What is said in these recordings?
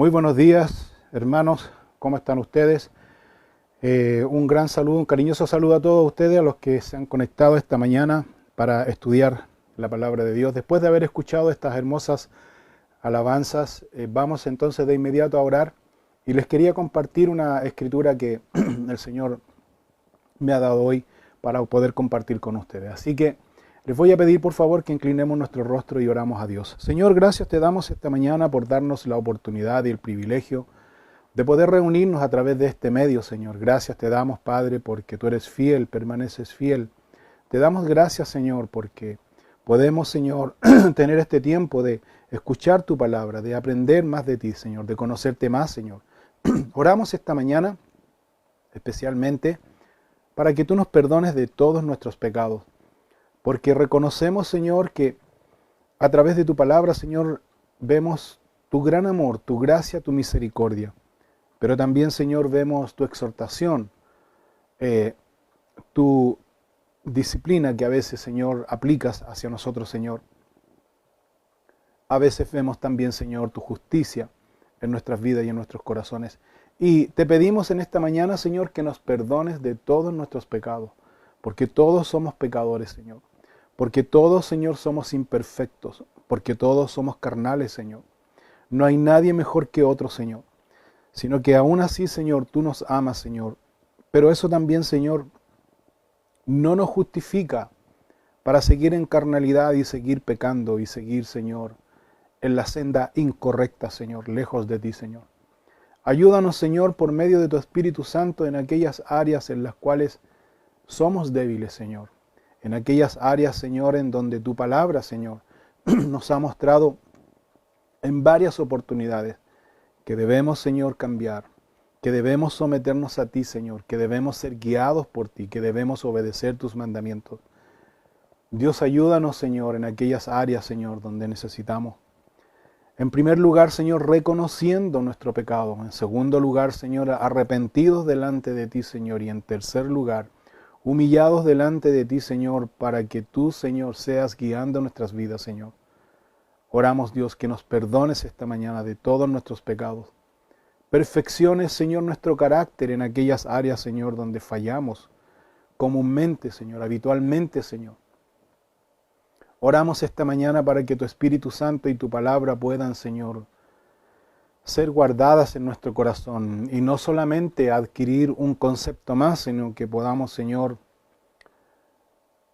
Muy buenos días, hermanos. ¿Cómo están ustedes? Un gran saludo, un cariñoso saludo a todos ustedes, a los que se han conectado esta mañana para estudiar la palabra de Dios. Después de haber escuchado estas hermosas alabanzas, vamos entonces de inmediato a orar. Y les quería compartir una escritura que el Señor me ha dado hoy para poder compartir con ustedes. Así que les voy a pedir por favor que inclinemos nuestro rostro y oramos a Dios. Señor, gracias te damos esta mañana por darnos la oportunidad y el privilegio de poder reunirnos a través de este medio, Señor. Gracias te damos, Padre, porque tú eres fiel, permaneces fiel. Te damos gracias, Señor, porque podemos, Señor, tener este tiempo de escuchar tu palabra, de aprender más de ti, Señor, de conocerte más, Señor. Oramos esta mañana especialmente para que tú nos perdones de todos nuestros pecados, porque reconocemos, Señor, que a través de tu palabra, Señor, vemos tu gran amor, tu gracia, tu misericordia. Pero también, Señor, vemos tu exhortación, tu disciplina que a veces, Señor, aplicas hacia nosotros, Señor. A veces vemos también, Señor, tu justicia en nuestras vidas y en nuestros corazones. Y te pedimos en esta mañana, Señor, que nos perdones de todos nuestros pecados, porque todos somos pecadores, Señor. Porque todos, Señor, somos imperfectos, porque todos somos carnales, Señor. No hay nadie mejor que otro, Señor, sino que aún así, Señor, tú nos amas, Señor. Pero eso también, Señor, no nos justifica para seguir en carnalidad y seguir pecando y seguir, Señor, en la senda incorrecta, Señor, lejos de ti, Señor. Ayúdanos, Señor, por medio de tu Espíritu Santo en aquellas áreas en las cuales somos débiles, Señor. En aquellas áreas, Señor, en donde tu palabra, Señor, nos ha mostrado en varias oportunidades que debemos, Señor, cambiar, que debemos someternos a ti, Señor, que debemos ser guiados por ti, que debemos obedecer tus mandamientos. Dios, ayúdanos, Señor, en aquellas áreas, Señor, donde necesitamos. En primer lugar, Señor, reconociendo nuestro pecado. En segundo lugar, Señor, arrepentidos delante de ti, Señor. Y en tercer lugar, humillados delante de ti, Señor, para que tú, Señor, seas guiando nuestras vidas, Señor. Oramos, Dios, que nos perdones esta mañana de todos nuestros pecados. Perfecciones, Señor, nuestro carácter en aquellas áreas, Señor, donde fallamos comúnmente, Señor, habitualmente, Señor. Oramos esta mañana para que tu Espíritu Santo y tu palabra puedan, Señor, ser guardadas en nuestro corazón y no solamente adquirir un concepto más, sino que podamos, Señor,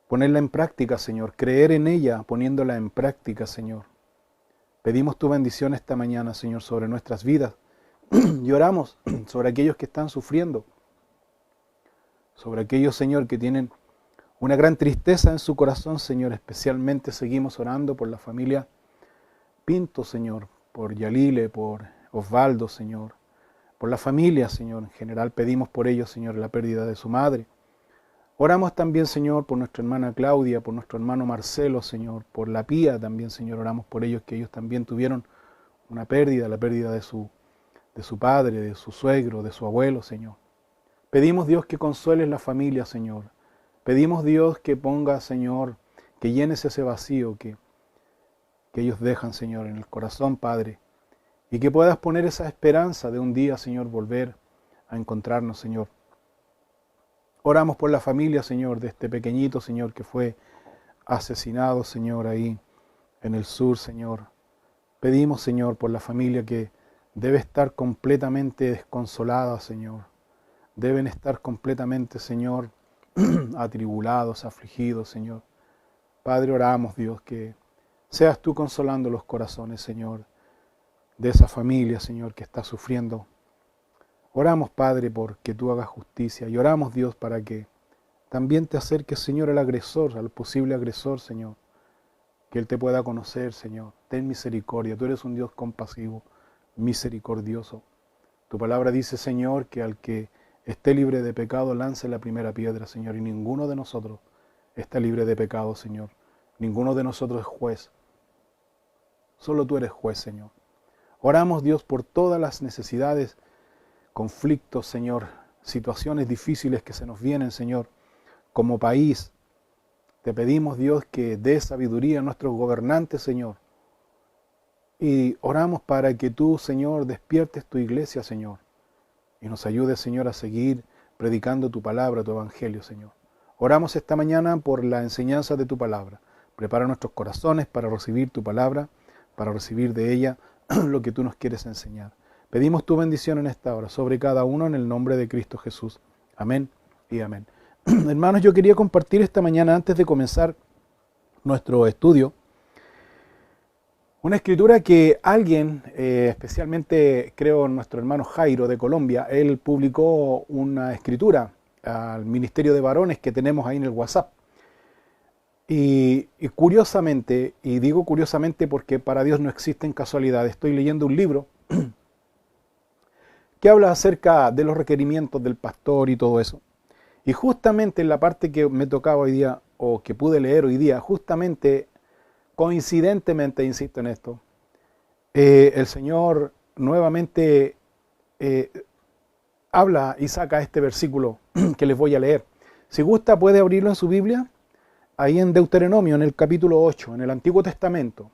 ponerla en práctica, Señor, creer en ella poniéndola en práctica, Señor. Pedimos tu bendición esta mañana, Señor, sobre nuestras vidas y oramos sobre aquellos que están sufriendo, sobre aquellos, Señor, que tienen una gran tristeza en su corazón, Señor. Especialmente seguimos orando por la familia Pinto, Señor, por Yalile, por Osvaldo, Señor, por la familia, Señor. En general pedimos por ellos, Señor, la pérdida de su madre. Oramos también, Señor, por nuestra hermana Claudia, por nuestro hermano Marcelo, Señor, por la Pía también, Señor. Oramos por ellos, que ellos también tuvieron una pérdida, la pérdida de su padre, de su suegro, de su abuelo, Señor. Pedimos, Dios, que consueles la familia, Señor. Pedimos, Dios, que ponga, Señor, que llenes ese vacío que ellos dejan, Señor, en el corazón, Padre. Y que puedas poner esa esperanza de un día, Señor, volver a encontrarnos, Señor. Oramos por la familia, Señor, de este pequeñito, Señor, que fue asesinado, Señor, ahí en el sur, Señor. Pedimos, Señor, por la familia que debe estar completamente desconsolada, Señor. Deben estar completamente, Señor, atribulados, afligidos, Señor. Padre, oramos, Dios, que seas tú consolando los corazones, Señor, de esa familia, Señor, que está sufriendo. Oramos, Padre, por que tú hagas justicia. Y oramos, Dios, para que también te acerques, Señor, al agresor, al posible agresor, Señor. Que él te pueda conocer, Señor. Ten misericordia. Tú eres un Dios compasivo, misericordioso. Tu palabra dice, Señor, que al que esté libre de pecado, lance la primera piedra, Señor. Y ninguno de nosotros está libre de pecado, Señor. Ninguno de nosotros es juez. Solo tú eres juez, Señor. Oramos, Dios, por todas las necesidades, conflictos, Señor, situaciones difíciles que se nos vienen, Señor, como país. Te pedimos, Dios, que dé sabiduría a nuestros gobernantes, Señor, Y oramos para que tú, Señor, despiertes tu iglesia, Señor, y nos ayudes, Señor, a seguir predicando tu palabra, tu evangelio, Señor. Oramos esta mañana por la enseñanza de tu palabra. Prepara nuestros corazones para recibir tu palabra, para recibir de ella lo que tú nos quieres enseñar. Pedimos tu bendición en esta hora sobre cada uno en el nombre de Cristo Jesús. Amén y amén. Hermanos, yo quería compartir esta mañana, antes de comenzar nuestro estudio, una escritura que alguien, especialmente creo nuestro hermano Jairo de Colombia, él publicó una escritura al Ministerio de Varones que tenemos ahí en el WhatsApp. Y curiosamente, y digo curiosamente porque para Dios no existen casualidades, estoy leyendo un libro que habla acerca de los requerimientos del pastor y todo eso. Y justamente en la parte que me tocaba hoy día, o que pude leer hoy día, justamente, coincidentemente, insisto en esto, el Señor nuevamente habla y saca este versículo que les voy a leer. Si gusta puede abrirlo en su Biblia, ahí en Deuteronomio, en el capítulo 8, en el Antiguo Testamento.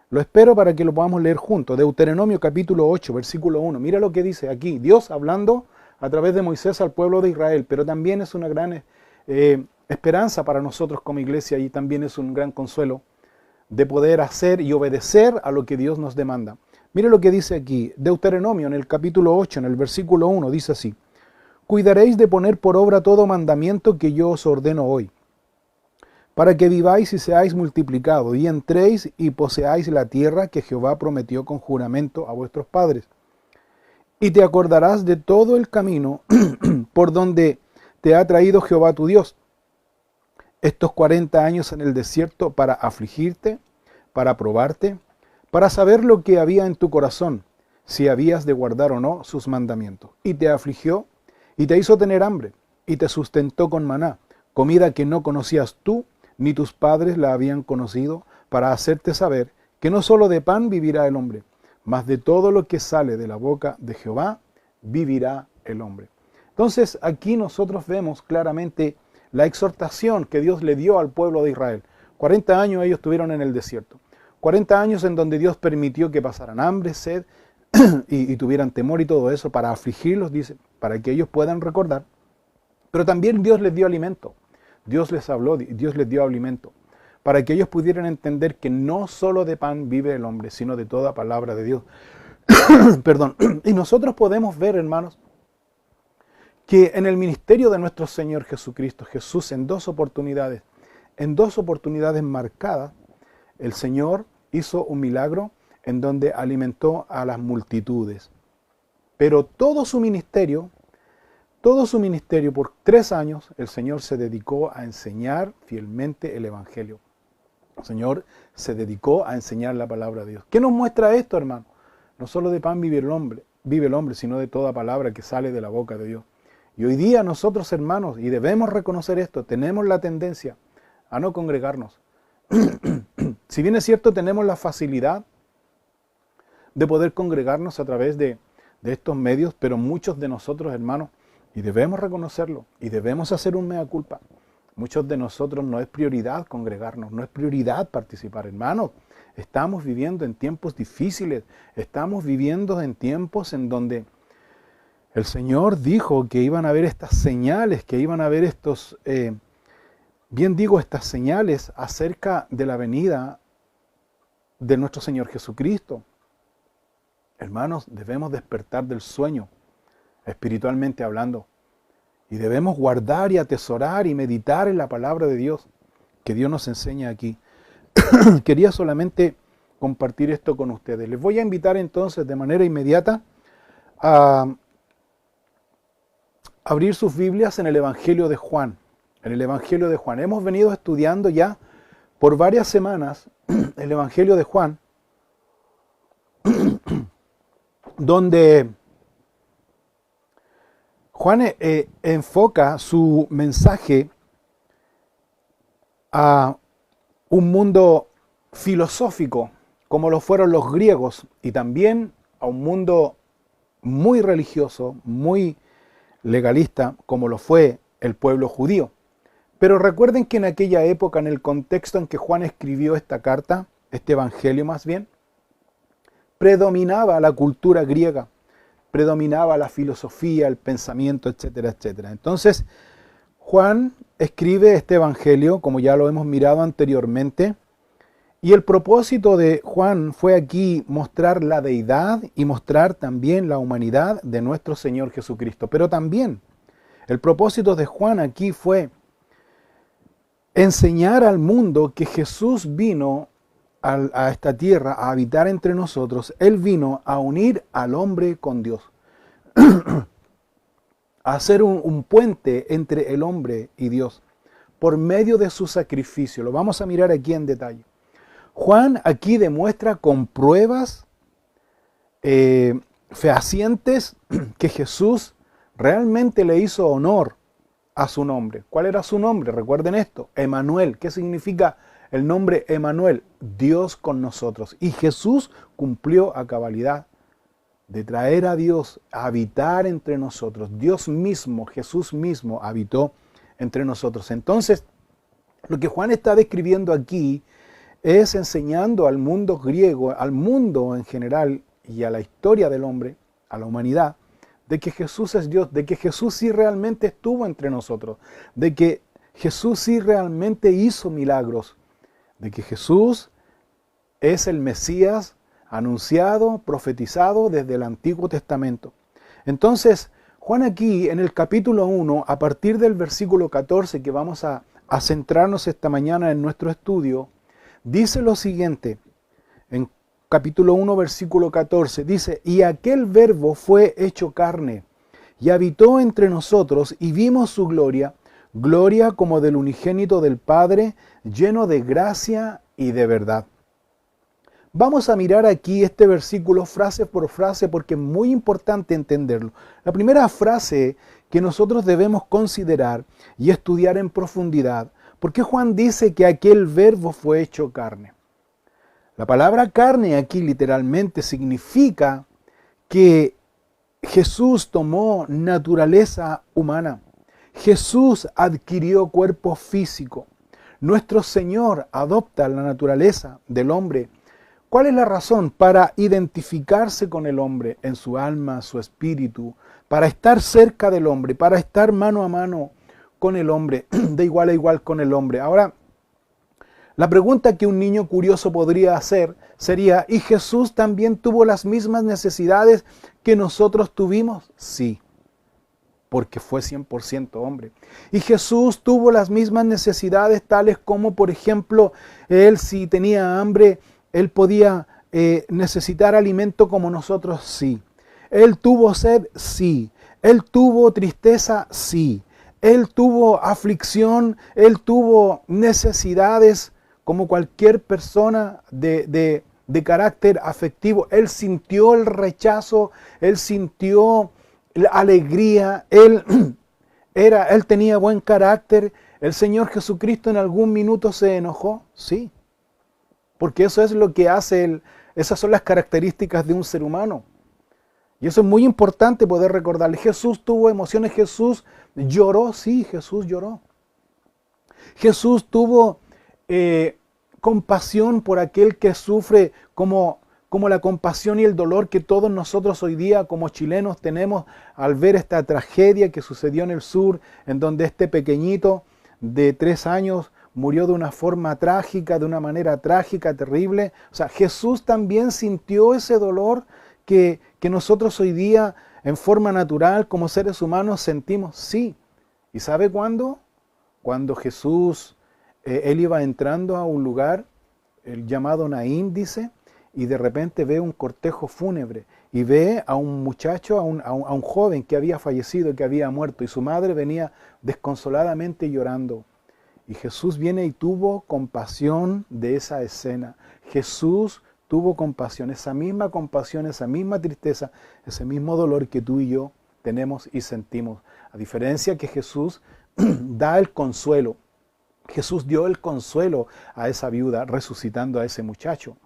Lo espero para que lo podamos leer juntos. Deuteronomio capítulo 8, versículo 1. Mira lo que dice aquí. Dios hablando a través de Moisés al pueblo de Israel, pero también es una gran esperanza para nosotros como iglesia y también es un gran consuelo de poder hacer y obedecer a lo que Dios nos demanda. Mire lo que dice aquí. Deuteronomio en el capítulo 8, en el versículo 1, dice así. Cuidaréis de poner por obra todo mandamiento que yo os ordeno hoy, para que viváis y seáis multiplicados, y entréis y poseáis la tierra que Jehová prometió con juramento a vuestros padres. Y te acordarás de todo el camino por donde te ha traído Jehová tu Dios, estos 40 años en el desierto, para afligirte, para probarte, para saber lo que había en tu corazón, si habías de guardar o no sus mandamientos. Y te afligió, y te hizo tener hambre, y te sustentó con maná, comida que no conocías tú, ni tus padres la habían conocido, para hacerte saber que no solo de pan vivirá el hombre, mas de todo lo que sale de la boca de Jehová vivirá el hombre. Entonces aquí nosotros vemos claramente la exhortación que Dios le dio al pueblo de Israel. 40 años ellos estuvieron en el desierto. 40 años en donde Dios permitió que pasaran hambre, sed y tuvieran temor y todo eso para afligirlos, dice, para que ellos puedan recordar. Pero también Dios les dio alimento. Dios les habló, Dios les dio alimento, para que ellos pudieran entender que no solo de pan vive el hombre, sino de toda palabra de Dios. Perdón. Y nosotros podemos ver, hermanos, que en el ministerio de nuestro Señor Jesucristo, Jesús en dos oportunidades marcadas, el Señor hizo un milagro en donde alimentó a las multitudes. Pero todo su ministerio por 3 años, el Señor se dedicó a enseñar fielmente el Evangelio. El Señor se dedicó a enseñar la palabra de Dios. ¿Qué nos muestra esto, hermano? No solo de pan vive el hombre, sino de toda palabra que sale de la boca de Dios. Y hoy día nosotros, hermanos, y debemos reconocer esto, tenemos la tendencia a no congregarnos. Si bien es cierto, tenemos la facilidad de poder congregarnos a través de estos medios, pero muchos de nosotros, hermanos, y debemos reconocerlo, y debemos hacer un mea culpa. Muchos de nosotros no es prioridad congregarnos, no es prioridad participar. Hermanos, estamos viviendo en tiempos difíciles, estamos viviendo en tiempos en donde el Señor dijo que iban a haber estas señales, que iban a haber estas señales acerca de la venida de nuestro Señor Jesucristo. Hermanos, debemos despertar del sueño, espiritualmente hablando, y debemos guardar y atesorar y meditar en la palabra de Dios, que Dios nos enseña aquí. Quería solamente compartir esto con ustedes. Les voy a invitar entonces de manera inmediata a abrir sus Biblias en el Evangelio de Juan. En el Evangelio de Juan. Hemos venido estudiando ya por varias semanas el Evangelio de Juan, donde Juan enfoca su mensaje a un mundo filosófico, como lo fueron los griegos, y también a un mundo muy religioso, muy legalista, como lo fue el pueblo judío. Pero recuerden que en aquella época, en el contexto en que Juan escribió esta carta, este evangelio más bien, predominaba la cultura griega, predominaba la filosofía, el pensamiento, etcétera, etcétera. Entonces, Juan escribe este evangelio, como ya lo hemos mirado anteriormente, y el propósito de Juan fue aquí mostrar la deidad y mostrar también la humanidad de nuestro Señor Jesucristo. Pero también el propósito de Juan aquí fue enseñar al mundo que Jesús vino a esta tierra a habitar entre nosotros. Él vino a unir al hombre con Dios, a hacer un puente entre el hombre y Dios por medio de su sacrificio. Lo vamos a mirar aquí en detalle. Juan aquí demuestra con pruebas fehacientes que Jesús realmente le hizo honor a su nombre. ¿Cuál era su nombre? Recuerden esto, Emanuel. ¿Qué significa el nombre Emanuel? Dios con nosotros. Y Jesús cumplió a cabalidad de traer a Dios a habitar entre nosotros. Dios mismo, Jesús mismo habitó entre nosotros. Entonces, lo que Juan está describiendo aquí es enseñando al mundo griego, al mundo en general y a la historia del hombre, a la humanidad, de que Jesús es Dios, de que Jesús sí realmente estuvo entre nosotros, de que Jesús sí realmente hizo milagros, de que Jesús es el Mesías anunciado, profetizado desde el Antiguo Testamento. Entonces, Juan aquí en el capítulo 1, a partir del versículo 14, que vamos a centrarnos esta mañana en nuestro estudio, dice lo siguiente, en capítulo 1, versículo 14, dice, y aquel verbo fue hecho carne, y habitó entre nosotros, y vimos su gloria, gloria como del unigénito del Padre, lleno de gracia y de verdad. Vamos a mirar aquí este versículo frase por frase porque es muy importante entenderlo. La primera frase que nosotros debemos considerar y estudiar en profundidad, ¿por qué Juan dice que aquel verbo fue hecho carne? La palabra carne aquí literalmente significa que Jesús tomó naturaleza humana. Jesús adquirió cuerpo físico. Nuestro Señor adopta la naturaleza del hombre. ¿Cuál es la razón? Para identificarse con el hombre en su alma, su espíritu, para estar cerca del hombre, para estar mano a mano con el hombre, de igual a igual con el hombre. Ahora, la pregunta que un niño curioso podría hacer sería, ¿y Jesús también tuvo las mismas necesidades que nosotros tuvimos? Sí, porque fue 100% hombre. ¿Y Jesús tuvo las mismas necesidades tales como, por ejemplo, él si tenía hambre, él podía necesitar alimento como nosotros? Sí. ¿Él tuvo sed? Sí. ¿Él tuvo tristeza? Sí. Él tuvo aflicción, él tuvo necesidades como cualquier persona de carácter afectivo. Él sintió el rechazo, él sintió la alegría, él tenía buen carácter. ¿El Señor Jesucristo en algún minuto se enojó? Sí, porque eso es lo que hace esas son las características de un ser humano. Y eso es muy importante poder recordarle. Jesús tuvo emociones, Jesús lloró, sí, Jesús lloró. Jesús tuvo compasión por aquel que sufre, como la compasión y el dolor que todos nosotros hoy día como chilenos tenemos al ver esta tragedia que sucedió en el sur, en donde este pequeñito de 3 años murió de una forma trágica, de una manera trágica, terrible. O sea, Jesús también sintió ese dolor que nosotros hoy día en forma natural como seres humanos sentimos. Sí. ¿Y sabe cuándo? Cuando Jesús, él iba entrando a un lugar, el llamado Naín dice, y de repente ve un cortejo fúnebre y ve a un muchacho, a un joven que había fallecido, que había muerto, y su madre venía desconsoladamente llorando. Y Jesús viene y tuvo compasión de esa escena. Jesús tuvo compasión, esa misma tristeza, ese mismo dolor que tú y yo tenemos y sentimos. A diferencia que Jesús da el consuelo. Jesús dio el consuelo a esa viuda resucitando a ese muchacho.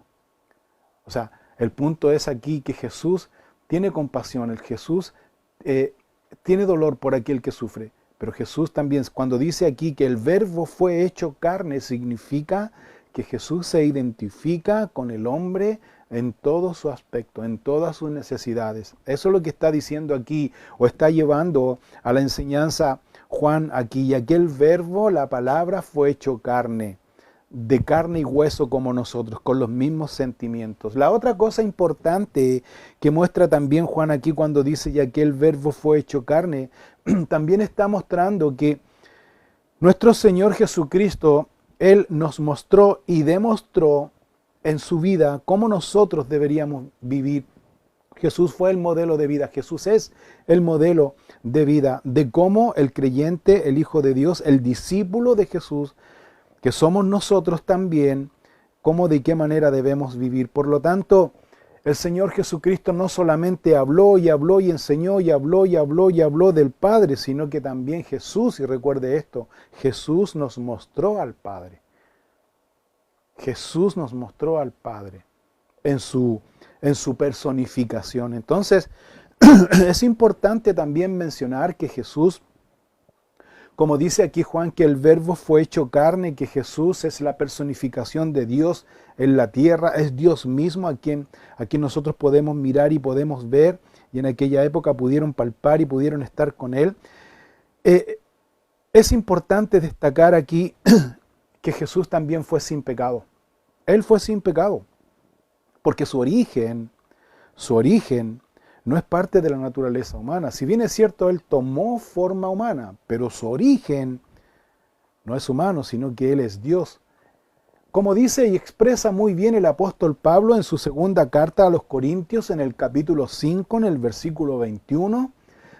O sea, el punto es aquí que Jesús tiene compasión, el Jesús tiene dolor por aquel que sufre. Pero Jesús también, cuando dice aquí que el verbo fue hecho carne, significa que Jesús se identifica con el hombre en todo su aspecto, en todas sus necesidades. Eso es lo que está diciendo aquí, o está llevando a la enseñanza Juan aquí. Y aquel verbo, la palabra, fue hecho carne, de carne y hueso como nosotros, con los mismos sentimientos. La otra cosa importante que muestra también Juan aquí cuando dice y aquel verbo fue hecho carne, también está mostrando que nuestro Señor Jesucristo, Él nos mostró y demostró en su vida cómo nosotros deberíamos vivir. Jesús fue el modelo de vida, Jesús es el modelo de vida, de cómo el creyente, el Hijo de Dios, el discípulo de Jesús, que somos nosotros también, cómo de qué manera debemos vivir. Por lo tanto, el Señor Jesucristo no solamente habló y habló y enseñó y habló y habló y habló del Padre, sino que también Jesús, y recuerde esto, Jesús nos mostró al Padre. Jesús nos mostró al Padre en su personificación. Entonces, es importante también mencionar que Jesús, como dice aquí Juan, que el verbo fue hecho carne, que Jesús es la personificación de Dios en la tierra, es Dios mismo a quien nosotros podemos mirar y podemos ver, y en aquella época pudieron palpar y pudieron estar con Él. Es importante destacar aquí que Jesús también fue sin pecado. Él fue sin pecado, porque su origen no es parte de la naturaleza humana. Si bien es cierto, Él tomó forma humana, pero su origen no es humano, sino que Él es Dios. Como dice y expresa muy bien el apóstol Pablo en su segunda carta a los Corintios, en el capítulo 5, en el versículo 21,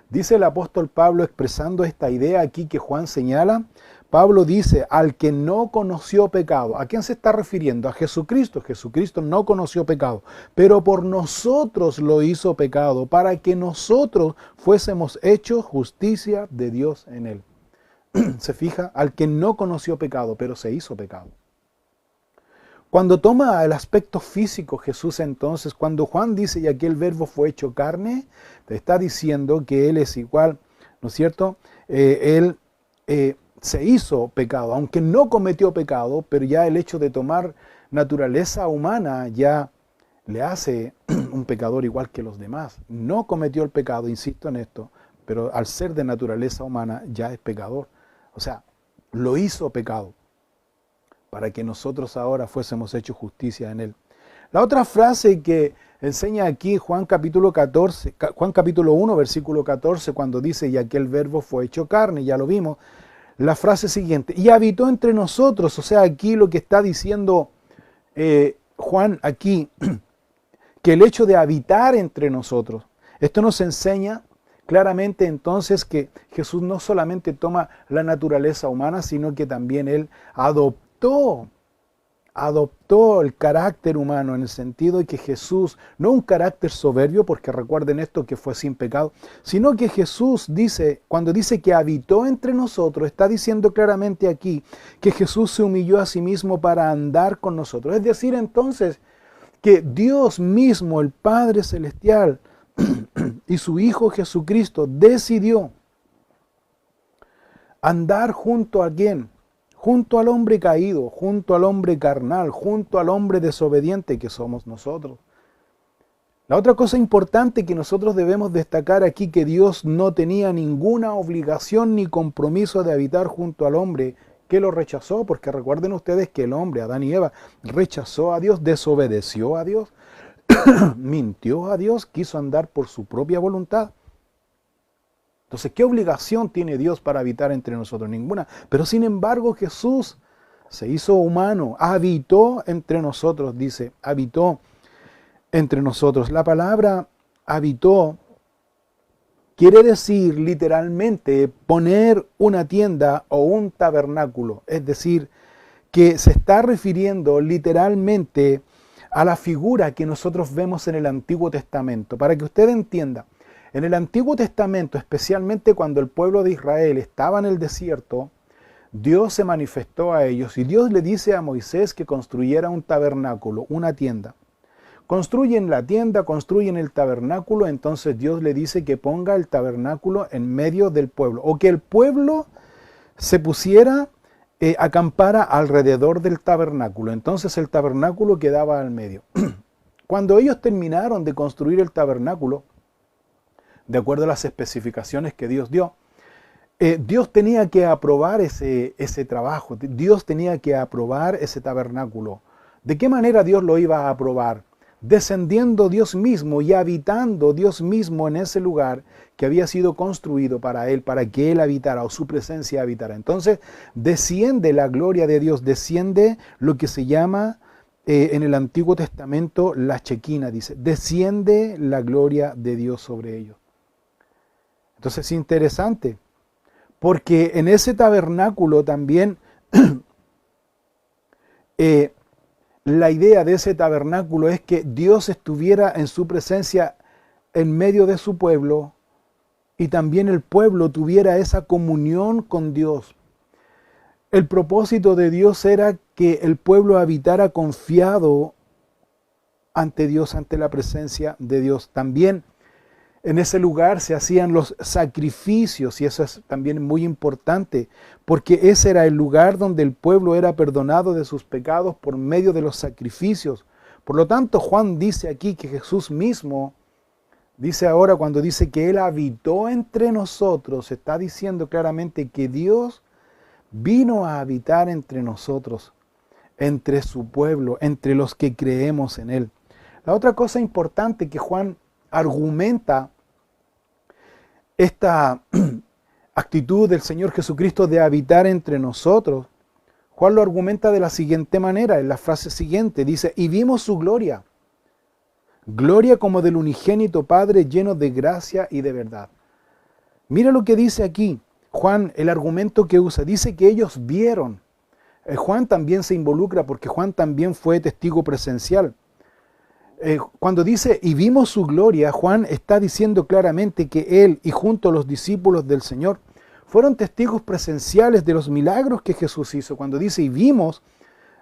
dice el apóstol Pablo expresando esta idea aquí que Juan señala. Pablo dice, al que no conoció pecado. ¿A quién se está refiriendo? A Jesucristo. Jesucristo no conoció pecado, pero por nosotros lo hizo pecado, para que nosotros fuésemos hechos justicia de Dios en él. Se fija, al que no conoció pecado, pero se hizo pecado. Cuando toma el aspecto físico Jesús entonces, cuando Juan dice y aquel verbo fue hecho carne, te está diciendo que Él es igual, ¿no es cierto? Él se hizo pecado, aunque no cometió pecado, pero ya el hecho de tomar naturaleza humana ya le hace un pecador igual que los demás. No cometió el pecado, insisto en esto, pero al ser de naturaleza humana ya es pecador. O sea, lo hizo pecado para que nosotros ahora fuésemos hechos justicia en Él. La otra frase que enseña aquí Juan capítulo 1, versículo 14, cuando dice, y aquel verbo fue hecho carne, ya lo vimos, la frase siguiente, y habitó entre nosotros. O sea, aquí lo que está diciendo Juan aquí, que el hecho de habitar entre nosotros, esto nos enseña claramente entonces que Jesús no solamente toma la naturaleza humana, sino que también Él adoptó el carácter humano, en el sentido de que Jesús, no un carácter soberbio, porque recuerden esto que fue sin pecado, sino que Jesús dice, cuando dice que habitó entre nosotros, está diciendo claramente aquí que Jesús se humilló a sí mismo para andar con nosotros. Es decir, entonces, que Dios mismo, el Padre Celestial, y su Hijo Jesucristo decidió andar junto a ¿quién? Junto al hombre caído, junto al hombre carnal, junto al hombre desobediente que somos nosotros. La otra cosa importante que nosotros debemos destacar aquí, que Dios no tenía ninguna obligación ni compromiso de habitar junto al hombre que lo rechazó, porque recuerden ustedes que el hombre, Adán y Eva, rechazó a Dios, desobedeció a Dios, mintió a Dios, quiso andar por su propia voluntad. Entonces, ¿qué obligación tiene Dios para habitar entre nosotros? Ninguna. Pero sin embargo, Jesús se hizo humano, habitó entre nosotros, dice, habitó entre nosotros. La palabra habitó quiere decir literalmente poner una tienda o un tabernáculo. Es decir, que se está refiriendo literalmente a la figura que nosotros vemos en el Antiguo Testamento. Para que usted entienda, en el Antiguo Testamento, especialmente cuando el pueblo de Israel estaba en el desierto, Dios se manifestó a ellos y Dios le dice a Moisés que construyera un tabernáculo, una tienda. Construyen la tienda, construyen el tabernáculo, entonces Dios le dice que ponga el tabernáculo en medio del pueblo, o que el pueblo se pusiera, acampara alrededor del tabernáculo. Entonces el tabernáculo quedaba al medio. Cuando ellos terminaron de construir el tabernáculo, de acuerdo a las especificaciones que Dios dio, Dios tenía que aprobar ese trabajo, Dios tenía que aprobar ese tabernáculo. ¿De qué manera Dios lo iba a aprobar? Descendiendo Dios mismo y habitando Dios mismo en ese lugar que había sido construido para Él, para que Él habitara o su presencia habitara. Entonces desciende la gloria de Dios, desciende lo que se llama en el Antiguo Testamento la Chequina, dice, desciende la gloria de Dios sobre ellos. Entonces es interesante, porque en ese tabernáculo también la idea de ese tabernáculo es que Dios estuviera en su presencia en medio de su pueblo y también el pueblo tuviera esa comunión con Dios. El propósito de Dios era que el pueblo habitara confiado ante Dios, ante la presencia de Dios. También en ese lugar se hacían los sacrificios y eso es también muy importante porque ese era el lugar donde el pueblo era perdonado de sus pecados por medio de los sacrificios. Por lo tanto, Juan dice aquí que Jesús mismo, dice ahora cuando dice que Él habitó entre nosotros, está diciendo claramente que Dios vino a habitar entre nosotros, entre su pueblo, entre los que creemos en Él. La otra cosa importante que Juan argumenta esta actitud del Señor Jesucristo de habitar entre nosotros, Juan lo argumenta de la siguiente manera, en la frase siguiente, dice, y vimos su gloria, gloria como del unigénito Padre lleno de gracia y de verdad. Mira lo que dice aquí, Juan, el argumento que usa, dice que ellos vieron. Juan también se involucra porque Juan también fue testigo presencial. Cuando dice, y vimos su gloria, Juan está diciendo claramente que él y junto a los discípulos del Señor fueron testigos presenciales de los milagros que Jesús hizo. Cuando dice, y vimos,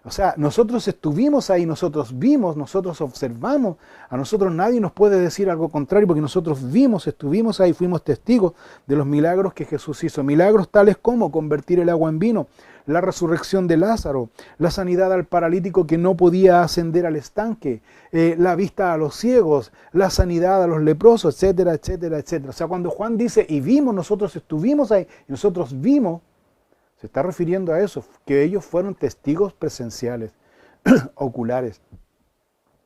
o sea, nosotros estuvimos ahí, nosotros vimos, nosotros observamos, a nosotros nadie nos puede decir algo contrario porque nosotros vimos, estuvimos ahí, fuimos testigos de los milagros que Jesús hizo. Milagros tales como convertir el agua en vino, la resurrección de Lázaro, la sanidad al paralítico que no podía ascender al estanque, la vista a los ciegos, la sanidad a los leprosos, etcétera, etcétera, etcétera. O sea, cuando Juan dice, y vimos, nosotros estuvimos ahí, y nosotros vimos, se está refiriendo a eso, que ellos fueron testigos presenciales, oculares.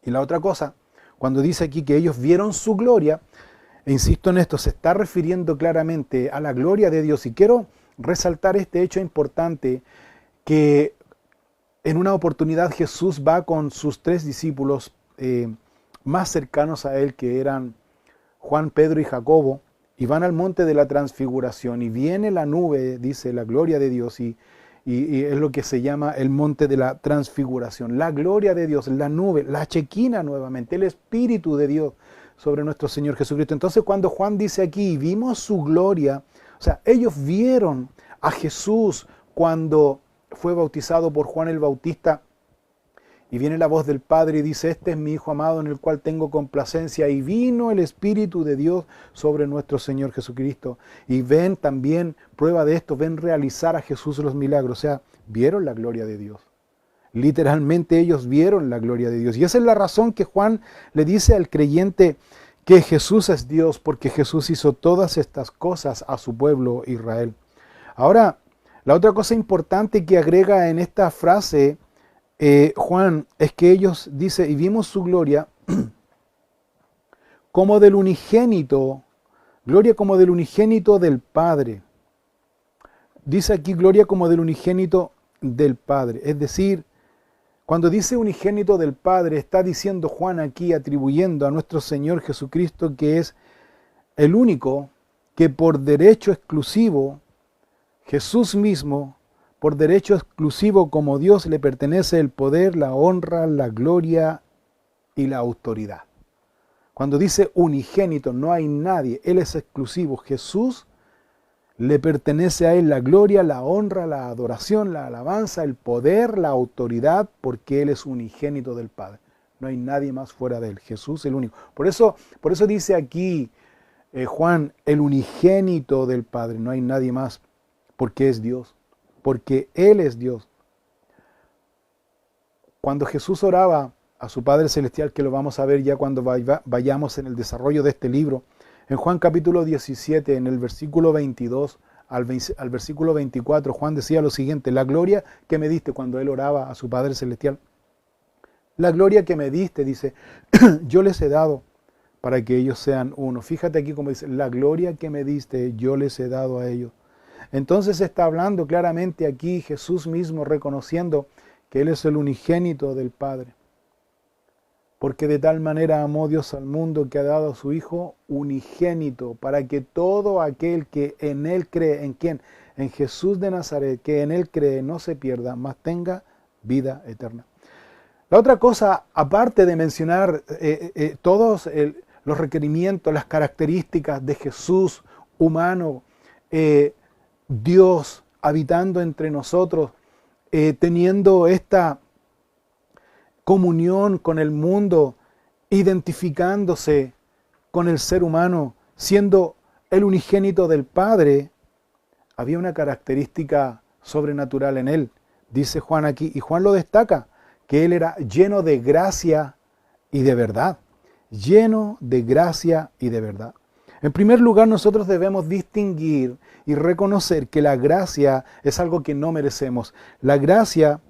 Y la otra cosa, cuando dice aquí que ellos vieron su gloria, e insisto en esto, se está refiriendo claramente a la gloria de Dios. Y quiero resaltar este hecho importante, que en una oportunidad Jesús va con sus 3 discípulos más cercanos a él, que eran Juan, Pedro y Jacobo, y van al monte de la transfiguración y viene la nube, dice la gloria de Dios, y es lo que se llama el monte de la transfiguración. La gloria de Dios, la nube, la chequina nuevamente, el Espíritu de Dios sobre nuestro Señor Jesucristo. Entonces cuando Juan dice aquí, vimos su gloria, o sea, ellos vieron a Jesús cuando fue bautizado por Juan el Bautista, y viene la voz del Padre y dice, este es mi Hijo amado en el cual tengo complacencia, y vino el Espíritu de Dios sobre nuestro Señor Jesucristo. Y ven también, prueba de esto, ven realizar a Jesús los milagros, o sea, vieron la gloria de Dios. Literalmente ellos vieron la gloria de Dios. Y esa es la razón que Juan le dice al creyente que Jesús es Dios, porque Jesús hizo todas estas cosas a su pueblo Israel. Ahora, la otra cosa importante que agrega en esta frase Juan es que ellos, dice, y vimos su gloria como del unigénito, gloria como del unigénito del Padre. Dice aquí gloria como del unigénito del Padre. Es decir, cuando dice unigénito del Padre, está diciendo Juan aquí, atribuyendo a nuestro Señor Jesucristo que es el único que por derecho exclusivo, Jesús mismo, por derecho exclusivo como Dios, le pertenece el poder, la honra, la gloria y la autoridad. Cuando dice unigénito, no hay nadie, Él es exclusivo. Jesús, le pertenece a Él la gloria, la honra, la adoración, la alabanza, el poder, la autoridad, porque Él es unigénito del Padre. No hay nadie más fuera de Él. Jesús el único. Por eso dice aquí Juan, el unigénito del Padre. No hay nadie más, porque es Dios. Porque Él es Dios. Cuando Jesús oraba a su Padre Celestial, que lo vamos a ver ya cuando vayamos en el desarrollo de este libro. En Juan capítulo 17, en el versículo 22 al versículo 24, Juan decía lo siguiente: la gloria que me diste, cuando él oraba a su Padre Celestial, la gloria que me diste, dice, yo les he dado para que ellos sean uno. Fíjate aquí como dice, la gloria que me diste, yo les he dado a ellos. Entonces está hablando claramente aquí Jesús mismo, reconociendo que Él es el unigénito del Padre. Porque de tal manera amó Dios al mundo que ha dado a su Hijo unigénito, para que todo aquel que en Él cree, ¿en quién? En Jesús de Nazaret, que en Él cree, no se pierda, mas tenga vida eterna. La otra cosa, aparte de mencionar todos los requerimientos, las características de Jesús humano, Dios habitando entre nosotros, teniendo esta comunión con el mundo, identificándose con el ser humano, siendo el unigénito del Padre, había una característica sobrenatural en él. Dice Juan aquí, y Juan lo destaca, que él era lleno de gracia y de verdad. Lleno de gracia y de verdad. En primer lugar, nosotros debemos distinguir y reconocer que la gracia es algo que no merecemos. La gracia,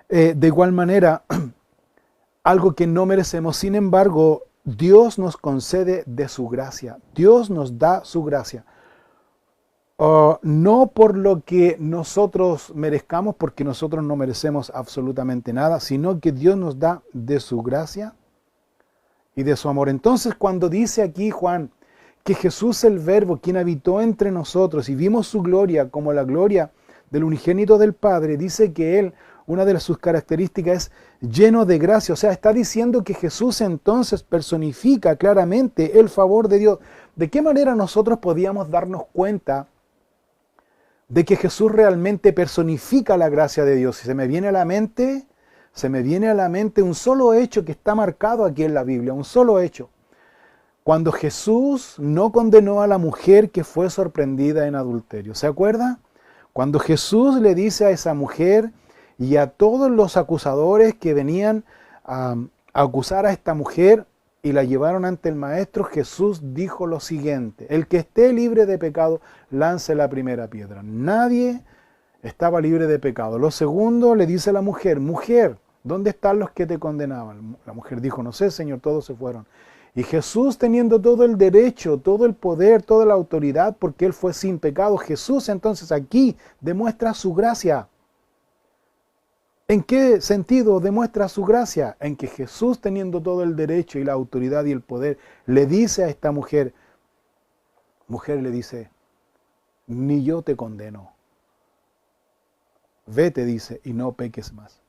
de igual manera, algo que no merecemos. Sin embargo, Dios nos concede de su gracia. Dios nos da su gracia. No por lo que nosotros merezcamos, porque nosotros no merecemos absolutamente nada, sino que Dios nos da de su gracia y de su amor. Entonces, cuando dice aquí Juan que Jesús el Verbo, quien habitó entre nosotros y vimos su gloria como la gloria del unigénito del Padre, dice que Él, una de sus características es lleno de gracia. O sea, está diciendo que Jesús entonces personifica claramente el favor de Dios. ¿De qué manera nosotros podíamos darnos cuenta de que Jesús realmente personifica la gracia de Dios? Si se me viene a la mente un solo hecho que está marcado aquí en la Biblia, un solo hecho. Cuando Jesús no condenó a la mujer que fue sorprendida en adulterio. ¿Se acuerda? Cuando Jesús le dice a esa mujer y a todos los acusadores que venían a acusar a esta mujer y la llevaron ante el maestro, Jesús dijo lo siguiente: el que esté libre de pecado, lance la primera piedra. Nadie estaba libre de pecado. Lo segundo, le dice a la mujer: mujer, ¿dónde están los que te condenaban? La mujer dijo: no sé, Señor, todos se fueron. Y Jesús, teniendo todo el derecho, todo el poder, toda la autoridad, porque Él fue sin pecado, Jesús entonces aquí demuestra su gracia. ¿En qué sentido demuestra su gracia? En que Jesús, teniendo todo el derecho y la autoridad y el poder, le dice a esta mujer, le dice, ni yo te condeno. Vete, dice, y no peques más.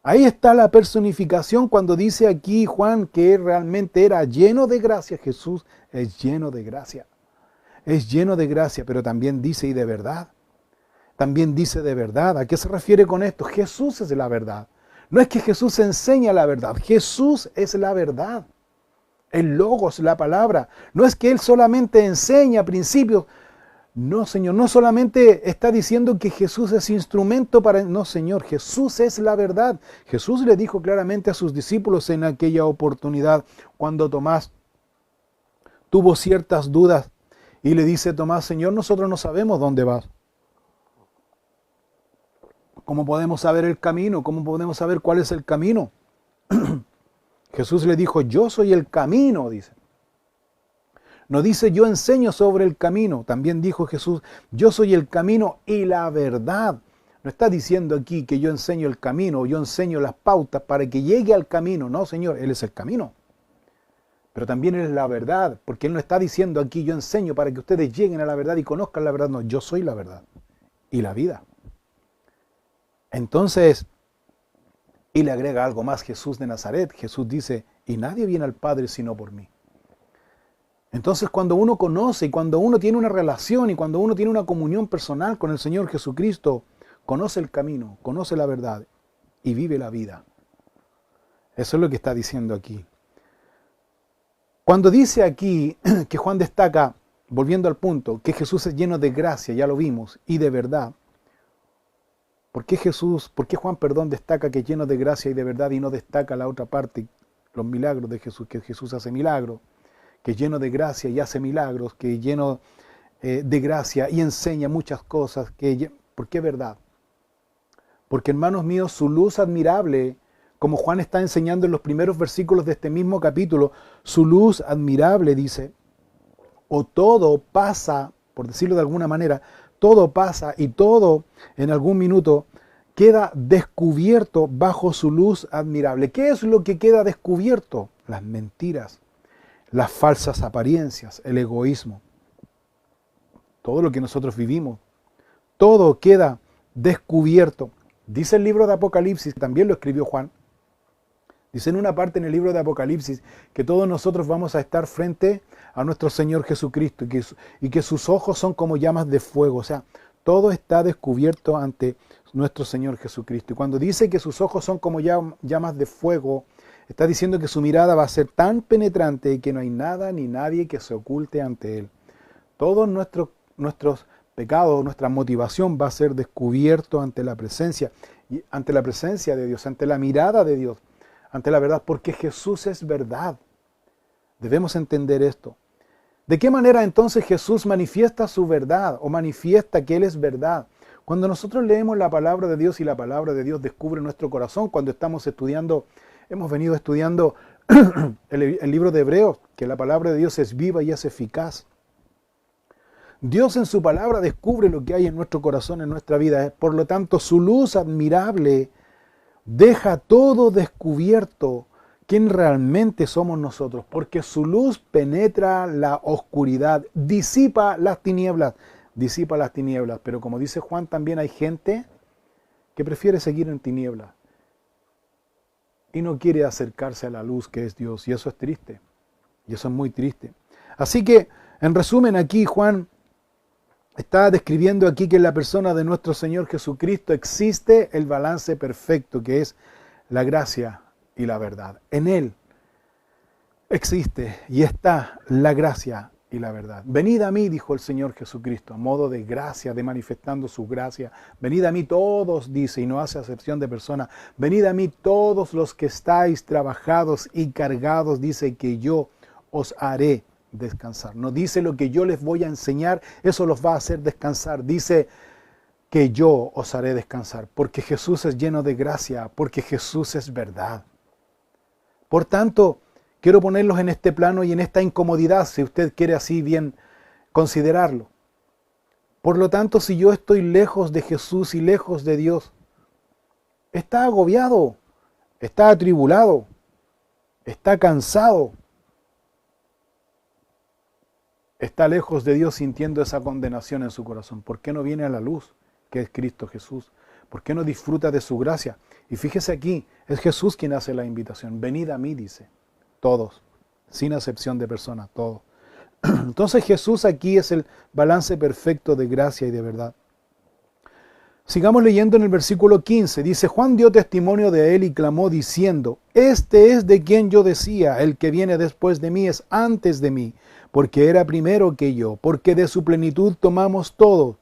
Ahí está la personificación cuando dice aquí Juan que realmente era lleno de gracia. Jesús es lleno de gracia. Es lleno de gracia, pero también dice y de verdad. También dice de verdad. ¿A qué se refiere con esto? Jesús es la verdad. No es que Jesús enseña la verdad. Jesús es la verdad. El Logos, la palabra. No es que Él solamente enseña principios. No, Señor, no solamente está diciendo que Jesús es instrumento para... No, Señor, Jesús es la verdad. Jesús le dijo claramente a sus discípulos en aquella oportunidad, cuando Tomás tuvo ciertas dudas, y le dice Tomás, Señor, nosotros no sabemos dónde vas. ¿Cómo podemos saber el camino? ¿Cómo podemos saber cuál es el camino? Jesús le dijo, yo soy el camino, dice. No dice yo enseño sobre el camino. También dijo Jesús, yo soy el camino y la verdad. No está diciendo aquí que yo enseño el camino, yo enseño las pautas para que llegue al camino. No, Señor, Él es el camino. Pero también Él es la verdad, porque Él no está diciendo aquí yo enseño para que ustedes lleguen a la verdad y conozcan la verdad. No, yo soy la verdad y la vida. Entonces, y le agrega algo más Jesús de Nazaret. Jesús dice, y nadie viene al Padre sino por mí. Entonces, cuando uno conoce y cuando uno tiene una relación y cuando uno tiene una comunión personal con el Señor Jesucristo, conoce el camino, conoce la verdad y vive la vida. Eso es lo que está diciendo aquí. Cuando dice aquí que Juan destaca, volviendo al punto, que Jesús es lleno de gracia, ya lo vimos, y de verdad, ¿Por qué Juan, destaca que es lleno de gracia y de verdad y no destaca la otra parte, los milagros de Jesús, que Jesús hace milagros, que es lleno de gracia y hace milagros, que es lleno de gracia y enseña muchas cosas? ¿Por qué verdad? Porque, hermanos míos, su luz admirable, como Juan está enseñando en los primeros versículos de este mismo capítulo, su luz admirable, dice, o todo pasa, por decirlo de alguna manera, todo pasa y todo en algún minuto queda descubierto bajo su luz admirable. ¿Qué es lo que queda descubierto? Las mentiras, las falsas apariencias, el egoísmo. Todo lo que nosotros vivimos, todo queda descubierto. Dice el libro de Apocalipsis, también lo escribió Juan, dice en una parte en el libro de Apocalipsis que todos nosotros vamos a estar frente a nuestro Señor Jesucristo y que sus ojos son como llamas de fuego. O sea, todo está descubierto ante nuestro Señor Jesucristo. Y cuando dice que sus ojos son como llamas de fuego, está diciendo que su mirada va a ser tan penetrante que no hay nada ni nadie que se oculte ante Él. Todos nuestros pecados, nuestra motivación va a ser descubierto ante la presencia de Dios, ante la mirada de Dios, ante la verdad, porque Jesús es verdad. Debemos entender esto. ¿De qué manera entonces Jesús manifiesta su verdad o manifiesta que Él es verdad? Cuando nosotros leemos la palabra de Dios y la palabra de Dios descubre nuestro corazón, cuando estamos estudiando, hemos venido estudiando el libro de Hebreos, que la palabra de Dios es viva y es eficaz. Dios en su palabra descubre lo que hay en nuestro corazón, en nuestra vida. Por lo tanto, su luz admirable deja todo descubierto quién realmente somos nosotros, porque su luz penetra la oscuridad, disipa las tinieblas, pero como dice Juan, también hay gente que prefiere seguir en tinieblas y no quiere acercarse a la luz que es Dios, y eso es triste, y eso es muy triste. Así que, en resumen, aquí Juan está describiendo aquí que en la persona de nuestro Señor Jesucristo existe el balance perfecto, que es la gracia y la verdad. En Él existe y está la gracia y la verdad. Venid a mí, dijo el Señor Jesucristo, a modo de gracia, de manifestando su gracia. Venid a mí todos, dice, y no hace acepción de personas. Venid a mí todos los que estáis trabajados y cargados, dice, que yo os haré descansar. No dice lo que yo les voy a enseñar, eso los va a hacer descansar. Dice que yo os haré descansar, porque Jesús es lleno de gracia, porque Jesús es verdad. Por tanto, quiero ponerlos en este plano y en esta incomodidad, si usted quiere así bien considerarlo. Por lo tanto, si yo estoy lejos de Jesús y lejos de Dios, está agobiado, está atribulado, está cansado, está lejos de Dios sintiendo esa condenación en su corazón. ¿Por qué no viene a la luz, que es Cristo Jesús? ¿Por qué no disfruta de su gracia? Y fíjese aquí, es Jesús quien hace la invitación. Venid a mí, dice, todos, sin acepción de personas, todos. Entonces Jesús aquí es el balance perfecto de gracia y de verdad. Sigamos leyendo en el versículo 15. Dice, Juan dio testimonio de él y clamó diciendo, este es de quien yo decía, el que viene después de mí es antes de mí, porque era primero que yo, porque de su plenitud tomamos todo,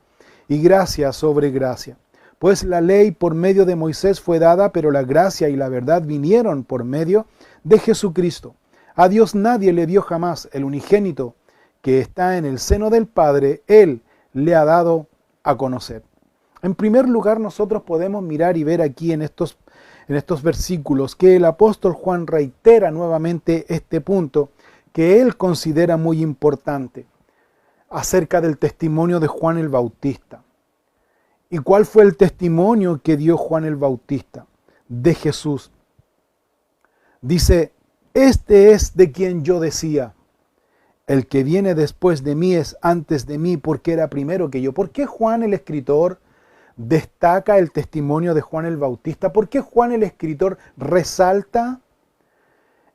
y gracia sobre gracia. Pues la ley por medio de Moisés fue dada, pero la gracia y la verdad vinieron por medio de Jesucristo. A Dios nadie le dio jamás, el unigénito que está en el seno del Padre, Él le ha dado a conocer. En primer lugar, nosotros podemos mirar y ver aquí en estos versículos que el apóstol Juan reitera nuevamente este punto que él considera muy importante acerca del testimonio de Juan el Bautista. ¿Y cuál fue el testimonio que dio Juan el Bautista de Jesús? Dice, este es de quien yo decía, el que viene después de mí es antes de mí porque era primero que yo. ¿Por qué Juan el escritor destaca el testimonio de Juan el Bautista? ¿Por qué Juan el escritor resalta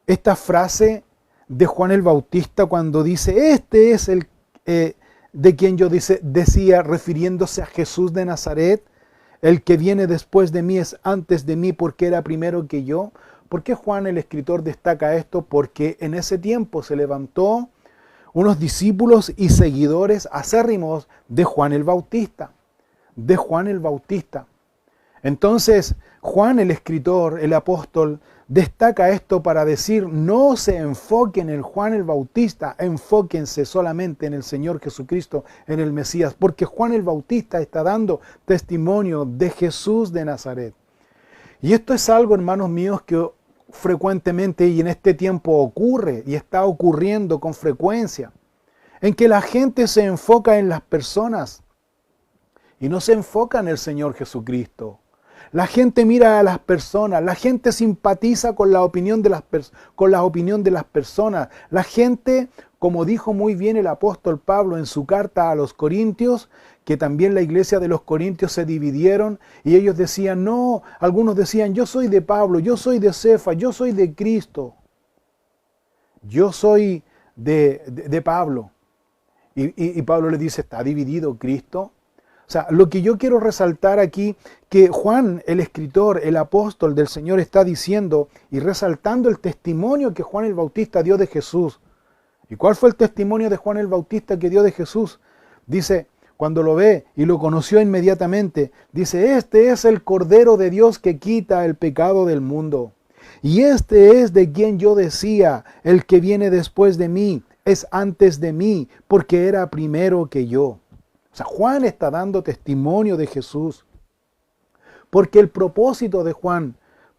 esta frase de Juan el Bautista cuando dice, este es el de quien yo decía, refiriéndose a Jesús de Nazaret, el que viene después de mí es antes de mí porque era primero que yo? ¿Por qué Juan el escritor destaca esto? Porque en ese tiempo se levantó unos discípulos y seguidores acérrimos de Juan el Bautista. Entonces, Juan el escritor, el apóstol, destaca esto para decir, no se enfoquen en Juan el Bautista, enfóquense solamente en el Señor Jesucristo, en el Mesías, porque Juan el Bautista está dando testimonio de Jesús de Nazaret. Y esto es algo, hermanos míos, que frecuentemente y en este tiempo ocurre y está ocurriendo con frecuencia, en que la gente se enfoca en las personas y no se enfoca en el Señor Jesucristo. La gente mira a las personas, la gente simpatiza con la opinión de las personas. La gente, como dijo muy bien el apóstol Pablo en su carta a los Corintios, que también la iglesia de los Corintios se dividieron y ellos decían, no, algunos decían, yo soy de Pablo, yo soy de Cefas, yo soy de Cristo, yo soy de Pablo. Y Pablo le dice, ¿está dividido Cristo? O sea, lo que yo quiero resaltar aquí, que Juan, el escritor, el apóstol del Señor, está diciendo y resaltando el testimonio que Juan el Bautista dio de Jesús. ¿Y cuál fue el testimonio de Juan el Bautista que dio de Jesús? Dice, cuando lo ve y lo conoció inmediatamente, dice, este es el Cordero de Dios que quita el pecado del mundo. Y este es de quien yo decía, el que viene después de mí, es antes de mí, porque era primero que yo. O sea, Juan está dando testimonio de Jesús. Porque el propósito de Juan,